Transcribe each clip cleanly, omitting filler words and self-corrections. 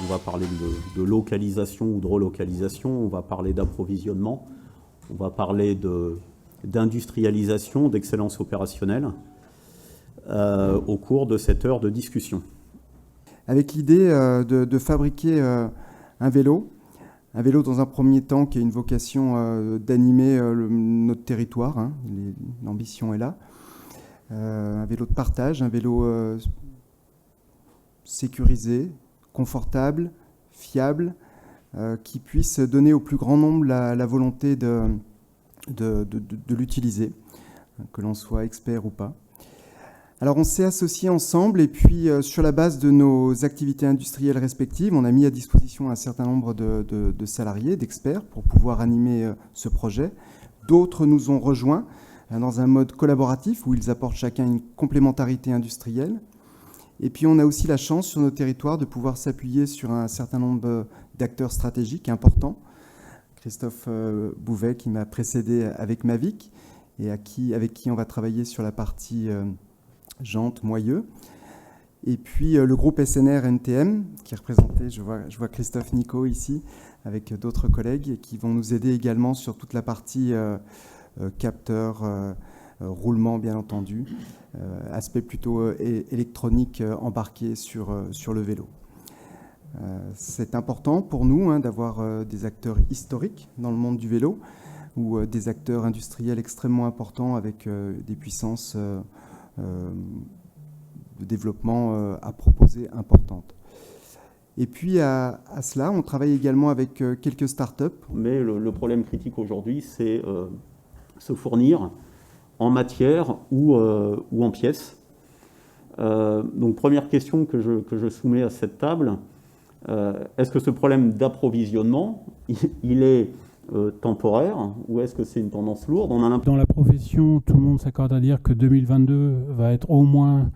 va parler de localisation ou de relocalisation, on va parler d'approvisionnement, on va parler d'industrialisation, d'excellence opérationnelle au cours de cette heure de discussion. Avec l'idée de fabriquer un vélo dans un premier temps qui a une vocation d'animer notre territoire, hein, l'ambition est là, un vélo de partage, un vélo sécurisé, confortable, fiable, qui puisse donner au plus grand nombre la volonté de l'utiliser, que l'on soit expert ou pas. Alors on s'est associés ensemble et puis sur la base de nos activités industrielles respectives, on a mis à disposition un certain nombre de salariés, d'experts pour pouvoir animer ce projet. D'autres nous ont rejoints dans un mode collaboratif où ils apportent chacun une complémentarité industrielle. Et puis on a aussi la chance sur nos territoires de pouvoir s'appuyer sur un certain nombre d'acteurs stratégiques importants. Christophe Bouvet qui m'a précédé avec Mavic et avec qui on va travailler sur la partie Jantes, Moyeux. Et puis le groupe SNR NTM qui est représenté, je vois Christophe Nico ici, avec d'autres collègues qui vont nous aider également sur toute la partie capteur, roulement bien entendu, aspect plutôt électronique embarqué sur le vélo. C'est important pour nous d'avoir des acteurs historiques dans le monde du vélo ou des acteurs industriels extrêmement importants avec des puissances de développement à proposer importantes. Et puis à cela, on travaille également avec quelques startups. Mais le problème critique aujourd'hui, c'est se fournir en matière ou en pièces. Donc première question que je soumets à cette table, est-ce que ce problème d'approvisionnement, il est temporaire ou est-ce que c'est une tendance lourde? Dans la profession, tout le monde s'accorde à dire que 2022 va être au moins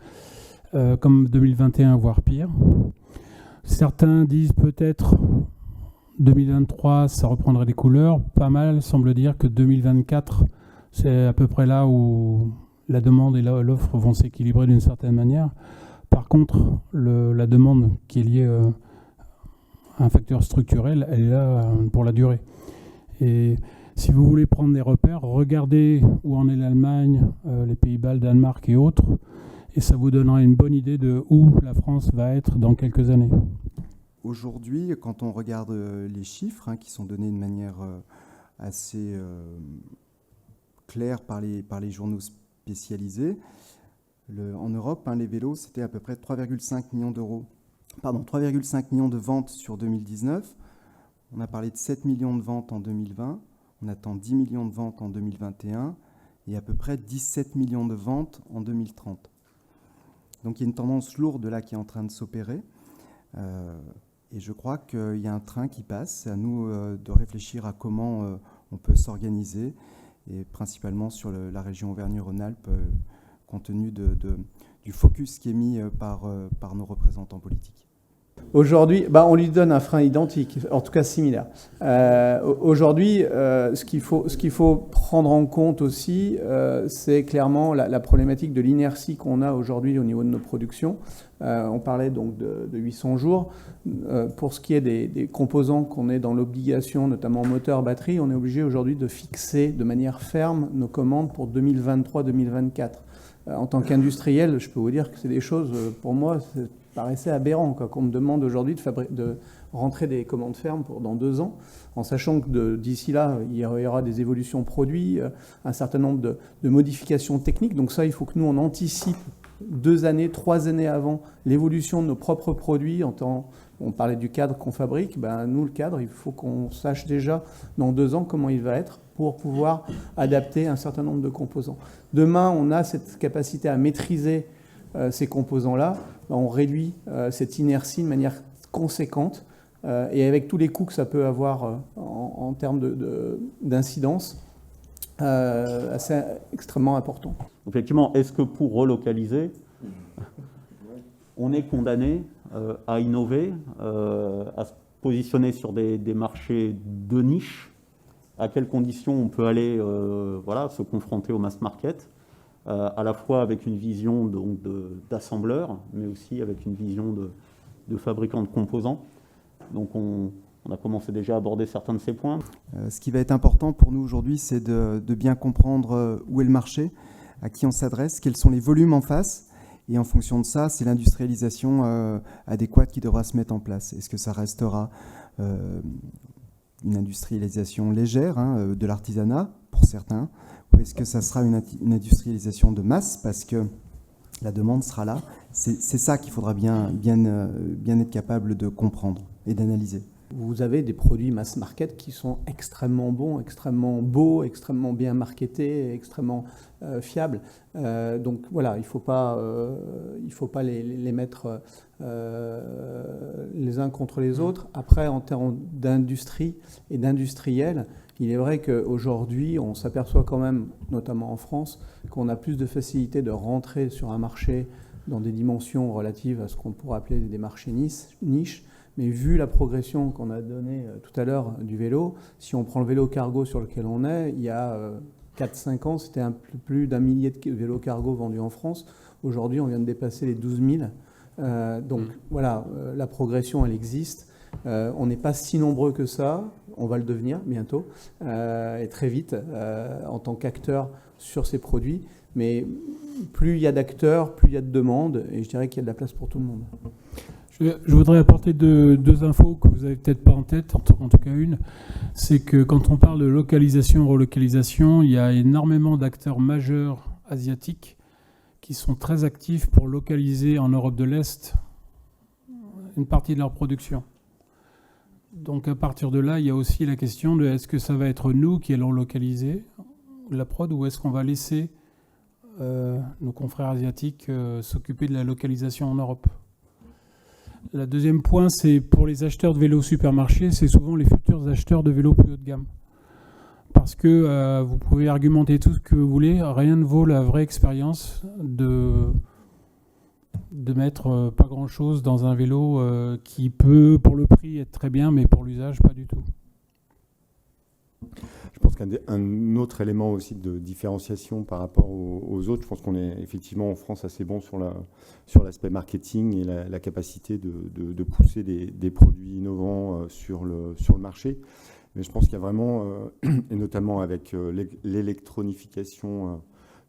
comme 2021, voire pire. Certains disent peut-être 2023, ça reprendrait des couleurs. Pas mal semble dire que 2024, c'est à peu près là où la demande et l'offre vont s'équilibrer d'une certaine manière. Par contre, la demande qui est liée à un facteur structurel, elle est là pour la durée. Et si vous voulez prendre des repères, regardez où en est l'Allemagne, les Pays-Bas, le Danemark et autres, et ça vous donnera une bonne idée de où la France va être dans quelques années. Aujourd'hui, quand on regarde les chiffres qui sont donnés de manière assez claire par les journaux spécialisés, en Europe, les vélos, c'était à peu près 3,5 millions d'euros. 3,5 millions de ventes sur 2019. On a parlé de 7 millions de ventes en 2020. On attend 10 millions de ventes en 2021 et à peu près 17 millions de ventes en 2030. Donc il y a une tendance lourde là qui est en train de s'opérer. Et je crois qu'il y a un train qui passe. C'est à nous de réfléchir à comment on peut s'organiser, et principalement sur la région Auvergne-Rhône-Alpes, compte tenu du focus qui est mis par nos représentants politiques. Aujourd'hui, on lui donne un frein identique, en tout cas similaire. Aujourd'hui, ce qu'il faut prendre en compte aussi, c'est clairement la problématique de l'inertie qu'on a aujourd'hui au niveau de nos productions. On parlait donc de 800 jours. Pour ce qui est des composants qu'on est dans l'obligation, notamment moteur, batterie, on est obligé aujourd'hui de fixer de manière ferme nos commandes pour 2023-2024. En tant qu'industriel, je peux vous dire que c'est des choses, pour moi, ça paraissait aberrant, qu'on me demande aujourd'hui de rentrer des commandes fermes dans 2 ans, en sachant que d'ici là, il y aura des évolutions produits, un certain nombre de modifications techniques. Donc ça, il faut que nous, on anticipe 2 années, 3 années avant l'évolution de nos propres produits. On parlait du cadre qu'on fabrique. Nous, le cadre, il faut qu'on sache déjà dans 2 ans comment il va être pour pouvoir adapter un certain nombre de composants. Demain, on a cette capacité à maîtriser ces composants-là. On réduit cette inertie de manière conséquente et avec tous les coûts que ça peut avoir en termes d'incidence, assez extrêmement important. Effectivement, est-ce que pour relocaliser, on est condamné à innover, à se positionner sur des marchés de niche? À quelles conditions on peut aller se confronter au mass market, à la fois avec une vision d'assembleur, mais aussi avec une vision de fabricant de composants? Donc on a commencé déjà à aborder certains de ces points. Ce qui va être important pour nous aujourd'hui, c'est de bien comprendre où est le marché, à qui on s'adresse, quels sont les volumes en face. Et en fonction de ça, c'est l'industrialisation adéquate qui devra se mettre en place. Est-ce que ça restera une industrialisation légère, de l'artisanat pour certains, ou est-ce que ça sera une industrialisation de masse parce que la demande sera là? C'est ça qu'il faudra bien être capable de comprendre et d'analyser. Vous avez des produits mass market qui sont extrêmement bons, extrêmement beaux, extrêmement bien marketés, extrêmement fiables. Donc voilà, il ne faut pas les mettre les uns contre les autres. Après, en termes d'industrie et d'industriel, il est vrai qu'aujourd'hui, on s'aperçoit quand même, notamment en France, qu'on a plus de facilité de rentrer sur un marché dans des dimensions relatives à ce qu'on pourrait appeler des marchés niches. Mais vu la progression qu'on a donnée tout à l'heure du vélo, si on prend le vélo cargo sur lequel on est, il y a 4-5 ans, c'était plus d'1 millier de vélos cargo vendus en France. Aujourd'hui, on vient de dépasser les 12 000. Donc voilà, la progression, elle existe. On n'est pas si nombreux que ça. On va le devenir bientôt, et très vite, en tant qu'acteur sur ces produits. Mais plus il y a d'acteurs, plus il y a de demandes, et je dirais qu'il y a de la place pour tout le monde. Je voudrais apporter deux infos que vous n'avez peut-être pas en tête, en tout cas une. C'est que quand on parle de localisation, relocalisation, il y a énormément d'acteurs majeurs asiatiques qui sont très actifs pour localiser en Europe de l'Est une partie de leur production. Donc à partir de là, il y a aussi la question de est-ce que ça va être nous qui allons localiser la prod ou est-ce qu'on va laisser nos confrères asiatiques s'occuper de la localisation en Europe. Le deuxième point, c'est pour les acheteurs de vélos supermarchés, c'est souvent les futurs acheteurs de vélos plus haut de gamme. Parce que vous pouvez argumenter tout ce que vous voulez, rien ne vaut la vraie expérience de mettre pas grand-chose dans un vélo qui peut, pour le prix, être très bien, mais pour l'usage, pas du tout. Je pense qu'un autre élément aussi de différenciation par rapport aux autres, je pense qu'on est effectivement en France assez bon sur l'aspect marketing et la capacité de pousser des produits innovants sur le marché. Mais je pense qu'il y a vraiment, et notamment avec l'électronification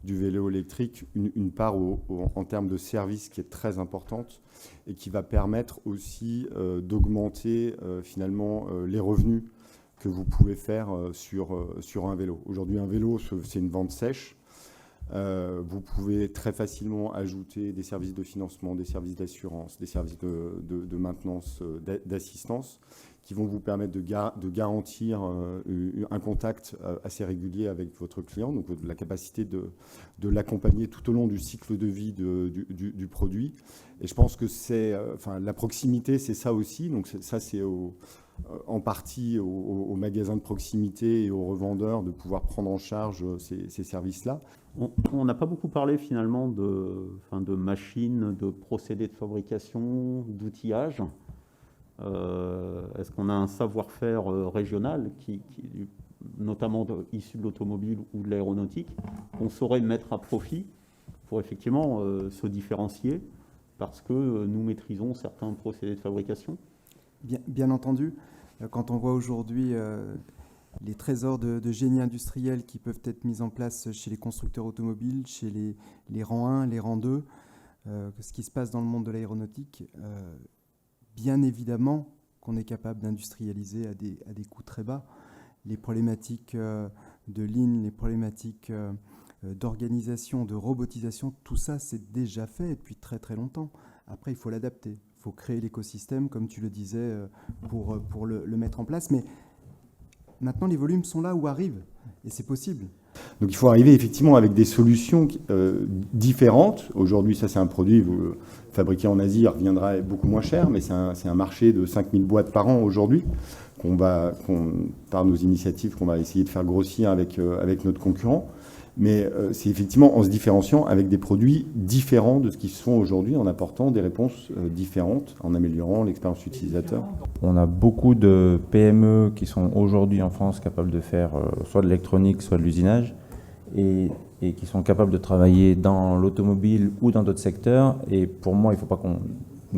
du vélo électrique, une part en termes de service qui est très importante et qui va permettre aussi d'augmenter finalement les revenus que vous pouvez faire sur un vélo. Aujourd'hui, un vélo, c'est une vente sèche. Vous pouvez très facilement ajouter des services de financement, des services d'assurance, des services de maintenance, d'assistance, qui vont vous permettre de garantir un contact assez régulier avec votre client, donc la capacité de l'accompagner tout au long du cycle de vie du produit. Et je pense que la proximité, c'est ça aussi. Donc ça, c'est en partie aux magasins de proximité et aux revendeurs de pouvoir prendre en charge ces services-là. On n'a pas beaucoup parlé finalement de machines, de procédés de fabrication, d'outillage. Est-ce qu'on a un savoir-faire régional qui notamment issu de l'automobile ou de l'aéronautique, qu'on saurait mettre à profit pour effectivement se différencier parce que nous maîtrisons certains procédés de fabrication? Bien entendu, quand on voit aujourd'hui les trésors de génie industriel qui peuvent être mis en place chez les constructeurs automobiles, chez les rangs 1, les rangs 2, ce qui se passe dans le monde de l'aéronautique, bien évidemment qu'on est capable d'industrialiser à des coûts très bas. Les problématiques de lean, les problématiques d'organisation, de robotisation, tout ça c'est déjà fait depuis très très longtemps. Après, il faut l'adapter. Il faut créer l'écosystème, comme tu le disais, pour le mettre en place. Mais maintenant, les volumes sont là où arrivent, et c'est possible. Donc il faut arriver effectivement avec des solutions différentes. Aujourd'hui, ça c'est un produit fabriqué en Asie, il reviendra beaucoup moins cher, mais c'est un marché de 5000 boîtes par an aujourd'hui, par nos initiatives, qu'on va essayer de faire grossir avec notre concurrent. Mais c'est effectivement en se différenciant avec des produits différents de ce qu'ils sont aujourd'hui, en apportant des réponses différentes, en améliorant l'expérience utilisateur. On a beaucoup de PME qui sont aujourd'hui en France capables de faire soit de l'électronique, soit de l'usinage, et qui sont capables de travailler dans l'automobile ou dans d'autres secteurs. Et pour moi, il ne faut pas qu'on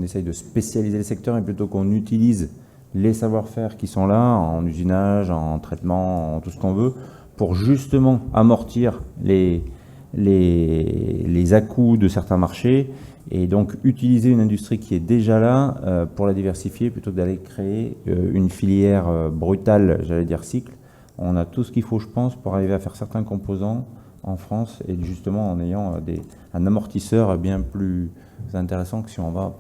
essaye de spécialiser les secteurs, mais plutôt qu'on utilise les savoir-faire qui sont là, en usinage, en traitement, en tout ce qu'on veut, pour justement amortir les à-coups de certains marchés, et donc utiliser une industrie qui est déjà là pour la diversifier, plutôt que d'aller créer une filière brutale, j'allais dire cycle. On a tout ce qu'il faut, je pense, pour arriver à faire certains composants en France, et justement en ayant un amortisseur bien plus intéressant que si on va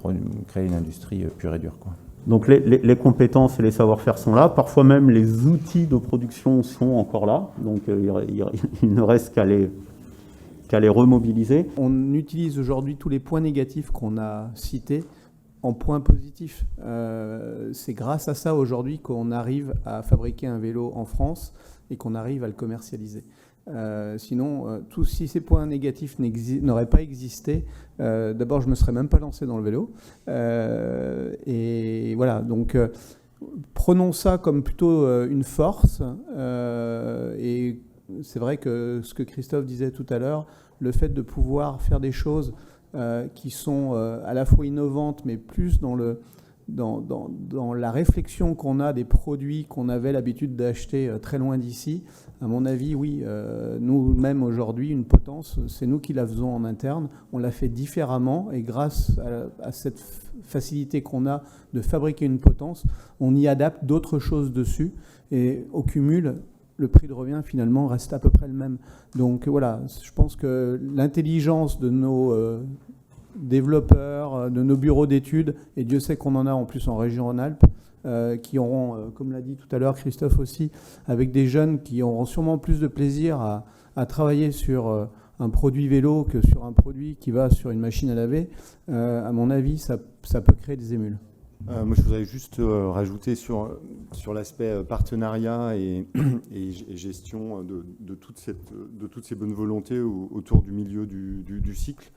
créer une industrie pure et dure, quoi. Donc les compétences et les savoir-faire sont là, parfois même les outils de production sont encore là, donc il ne reste qu'à les remobiliser. On utilise aujourd'hui tous les points négatifs qu'on a cités en points positifs. C'est grâce à ça aujourd'hui qu'on arrive à fabriquer un vélo en France et qu'on arrive à le commercialiser. Sinon, si ces points négatifs n'auraient pas existé, d'abord je ne me serais même pas lancé dans le vélo. Et voilà, donc prenons ça comme plutôt une force. Et c'est vrai que ce que Christophe disait tout à l'heure, le fait de pouvoir faire des choses qui sont à la fois innovantes, mais plus dans la réflexion qu'on a des produits qu'on avait l'habitude d'acheter très loin d'ici, à mon avis, oui, nous-mêmes aujourd'hui, une potence, c'est nous qui la faisons en interne, on la fait différemment, et grâce à cette facilité qu'on a de fabriquer une potence, on y adapte d'autres choses dessus, et au cumul, le prix de revient finalement reste à peu près le même. Donc voilà, je pense que l'intelligence de nos développeurs, de nos bureaux d'études, et Dieu sait qu'on en a en plus en région Rhône-Alpes, qui auront, comme l'a dit tout à l'heure Christophe aussi, avec des jeunes qui auront sûrement plus de plaisir à travailler sur un produit vélo que sur un produit qui va sur une machine à laver. À mon avis, ça peut créer des émules. Moi, je voudrais juste rajouter sur l'aspect partenariat et gestion de toutes ces bonnes volontés autour du milieu du cycle.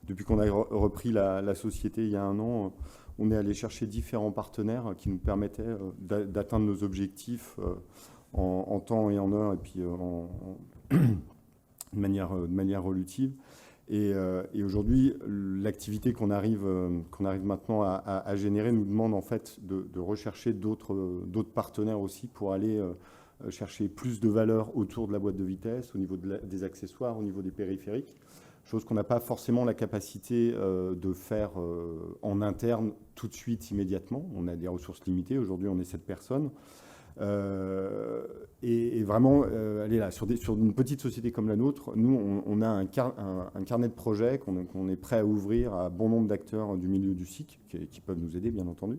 Depuis qu'on a repris la société il y a 1 an, on est allé chercher différents partenaires qui nous permettaient d'atteindre nos objectifs en temps et en heure, et puis de manière relative. Et aujourd'hui, l'activité qu'on arrive maintenant à générer nous demande en fait de rechercher d'autres partenaires aussi pour aller chercher plus de valeur autour de la boîte de vitesse, au niveau des accessoires, au niveau des périphériques. Chose qu'on n'a pas forcément la capacité de faire en interne tout de suite, immédiatement. On a des ressources limitées. Aujourd'hui, on est 7 personnes. Et vraiment, allez là, sur une petite société comme la nôtre, nous, on a un carnet de projets qu'on est prêt à ouvrir à bon nombre d'acteurs du milieu du cycle, qui peuvent nous aider, bien entendu,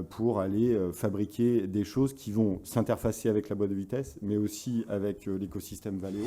pour aller fabriquer des choses qui vont s'interfacer avec la boîte de vitesse, mais aussi avec l'écosystème Valeo.